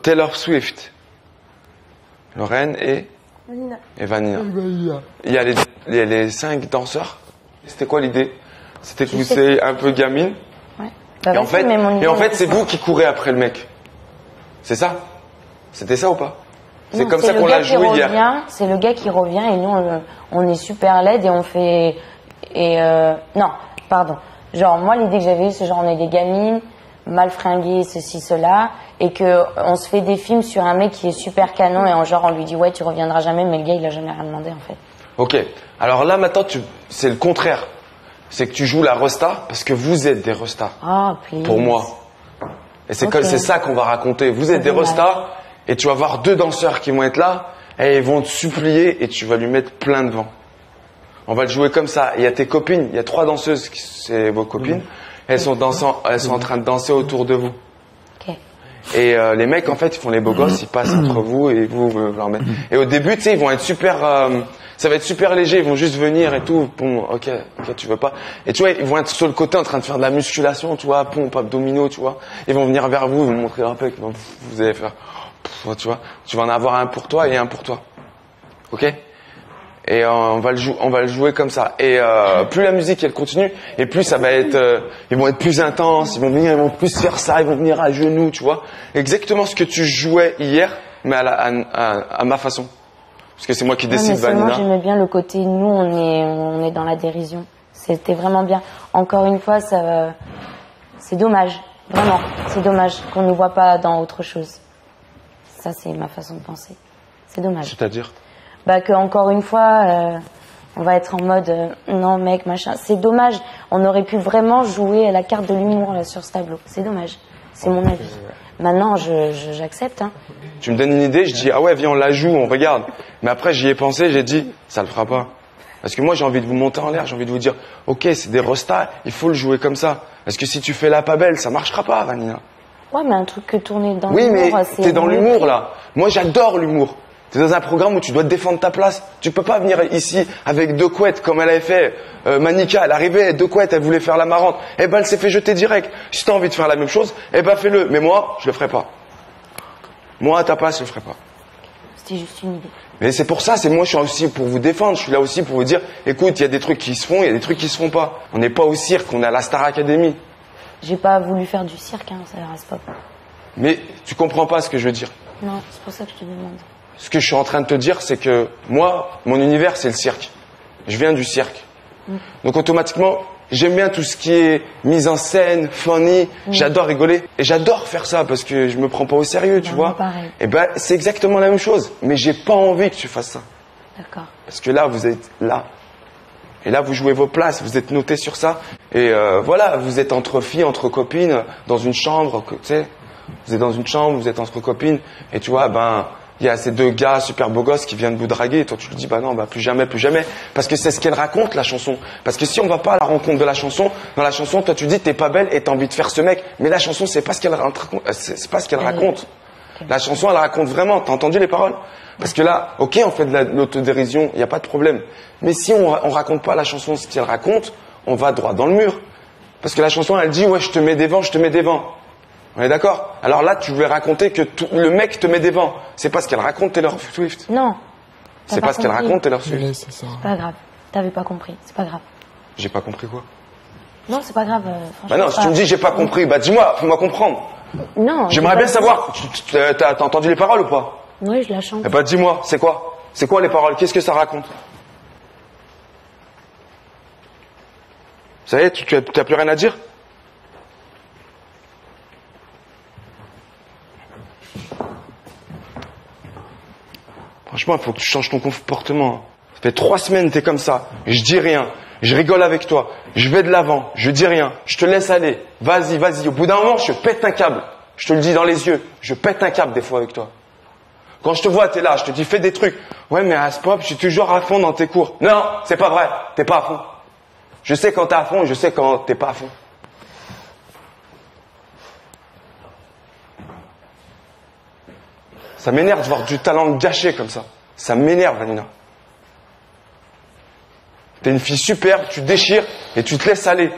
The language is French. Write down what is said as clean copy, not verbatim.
Taylor Swift, Lorraine et Vanina. Il y a les 5 danseurs. C'était quoi l'idée? C'était que vous étiez un peu gamine. Ouais. Bah, et en fait, c'est vous qui courez après le mec. C'est ça? C'était ça ou pas? C'est comme ça qu'on l'a joué hier. C'est le gars qui revient et nous on est super laid et on fait non, pardon. Genre moi l'idée que j'avais eue c'est genre on est des gamines mal fringuées, ceci cela et que on se fait des films sur un mec qui est super canon et genre on lui dit ouais tu reviendras jamais mais le gars il a jamais rien demandé en fait. Ok. Alors là maintenant c'est le contraire. C'est que tu joues la resta parce que vous êtes des restas. Ah, please. Pour moi. Et c'est ça qu'on va raconter. Vous êtes des restas. Et tu vas voir 2 danseurs qui vont être là, et ils vont te supplier, et tu vas lui mettre plein de vent. On va le jouer comme ça. Il y a tes copines, il y a 3 danseuses, c'est vos copines. Elles sont en train de danser autour de vous. Okay. Et les mecs, en fait, ils font les beaux gosses, ils passent entre vous et vous leur mettez. Et au début, tu sais, ils vont être super... ça va être super léger, ils vont juste venir et tout. Bon, ok, tu veux pas. Et tu vois, ils vont être sur le côté en train de faire de la musculation, tu vois, pompe, abdominaux, tu vois. Ils vont venir vers vous, ils vont montrer leur pec, vous allez faire... Tu vois, tu vas en avoir un pour toi et un pour toi. Ok? Et on va le jouer comme ça. Et plus la musique elle continue, et plus ça va être, ils vont être plus intenses, ils vont plus faire ça, ils vont venir à genoux, tu vois. Exactement ce que tu jouais hier, mais à ma façon. Parce que c'est moi qui décide, Vanina. Moi j'aimais bien le côté nous on est dans la dérision. C'était vraiment bien. Encore une fois, c'est dommage, vraiment, c'est dommage qu'on ne voit pas dans autre chose. Ça, c'est ma façon de penser. C'est dommage. C'est-à-dire? Bah, que encore une fois, on va être en mode non, mec, machin. C'est dommage. On aurait pu vraiment jouer à la carte de l'humour là, sur ce tableau. C'est dommage. C'est mon avis. Maintenant, j'accepte. Hein. Tu me donnes une idée, je dis ah ouais, viens, on la joue, on regarde. Mais après, j'y ai pensé, j'ai dit ça le fera pas. Parce que moi, j'ai envie de vous monter en l'air, j'ai envie de vous dire ok, c'est des restas, il faut le jouer comme ça. Parce que si tu fais la pas belle, ça marchera pas, Vanina. Ouais, mais un truc que tourner dans l'humour, c'est... Oui, mais t'es dans l'humour, là. Moi, j'adore l'humour. T'es dans un programme où tu dois te défendre ta place. Tu peux pas venir ici avec 2 couettes, comme elle avait fait. Manika, elle arrivait, 2 couettes, elle voulait faire la marrante. Eh ben, elle s'est fait jeter direct. Si t'as envie de faire la même chose, eh ben, fais-le. Mais moi, je le ferai pas. Moi, à ta place, je le ferai pas. C'était juste une idée. Mais c'est pour ça, moi, je suis aussi pour vous défendre. Je suis là aussi pour vous dire, écoute, il y a des trucs qui se font, il y a des trucs qui se font pas. On n'est pas au cirque, on est à la Star Academy. J'ai pas voulu faire du cirque, hein, ça reste pas. Mais tu comprends pas ce que je veux dire. Non, c'est pour ça que je te demande. Ce que je suis en train de te dire, c'est que moi, mon univers, c'est le cirque. Je viens du cirque. Donc automatiquement, j'aime bien tout ce qui est mise en scène, funny. J'adore rigoler. Et j'adore faire ça parce que je me prends pas au sérieux, tu vois. Pareil. Et ben, c'est exactement la même chose. Mais j'ai pas envie que tu fasses ça. D'accord. Parce que là, vous êtes là. Et là, vous jouez vos places, vous êtes notés sur ça. Et voilà, vous êtes entre filles, entre copines, dans une chambre, tu sais. Vous êtes dans une chambre, vous êtes entre copines. Et tu vois, ben, il y a ces 2 gars super beaux gosses qui viennent vous draguer. Et toi, tu te dis, bah non, bah plus jamais, plus jamais. Parce que c'est ce qu'elle raconte, la chanson. Parce que si on va pas à la rencontre de la chanson, dans la chanson, toi, tu dis, t'es pas belle et t'as envie de faire ce mec. Mais la chanson, c'est pas ce qu'elle raconte. C'est pas ce qu'elle raconte. La chanson, elle raconte vraiment. T'as entendu les paroles? Parce que là, ok, on fait de l'autodérision, il n'y a pas de problème. Mais si on raconte pas la chanson ce qu'elle raconte, on va droit dans le mur. Parce que la chanson, elle dit, ouais, je te mets des vents, je te mets des vents. On est d'accord? Alors là, tu voulais raconter que le mec te met des vents. C'est pas ce qu'elle raconte, Taylor Swift. Non. C'est pas ce qu'elle raconte, Taylor Swift. Ouais, c'est ça. C'est pas grave. T'avais pas compris. C'est pas grave. J'ai pas compris quoi? Non, c'est pas grave. Bah non, si tu me dis j'ai pas compris, bah dis-moi, fais-moi comprendre. Non. J'aimerais bien savoir. T'as entendu les paroles ou pas? Oui, je la chante. Eh bah dis-moi, c'est quoi? C'est quoi les paroles? Qu'est-ce que ça raconte? Ça y est, tu as plus rien à dire? Franchement, il faut que tu changes ton comportement. Ça fait 3 semaines, t'es comme ça. Je dis rien. Je rigole avec toi. Je vais de l'avant. Je dis rien. Je te laisse aller. Vas-y, vas-y. Au bout d'un moment, je pète un câble. Je te le dis dans les yeux. Je pète un câble des fois avec toi. Quand je te vois, t'es là. Je te dis, fais des trucs. Ouais, mais à ce pop, je suis toujours à fond dans tes cours. Non, c'est pas vrai. T'es pas à fond. Je sais quand t'es à fond et je sais quand t'es pas à fond. Ça m'énerve de voir du talent gâché comme ça. Ça m'énerve, Vanina. T'es une fille superbe, tu déchires et tu te laisses aller.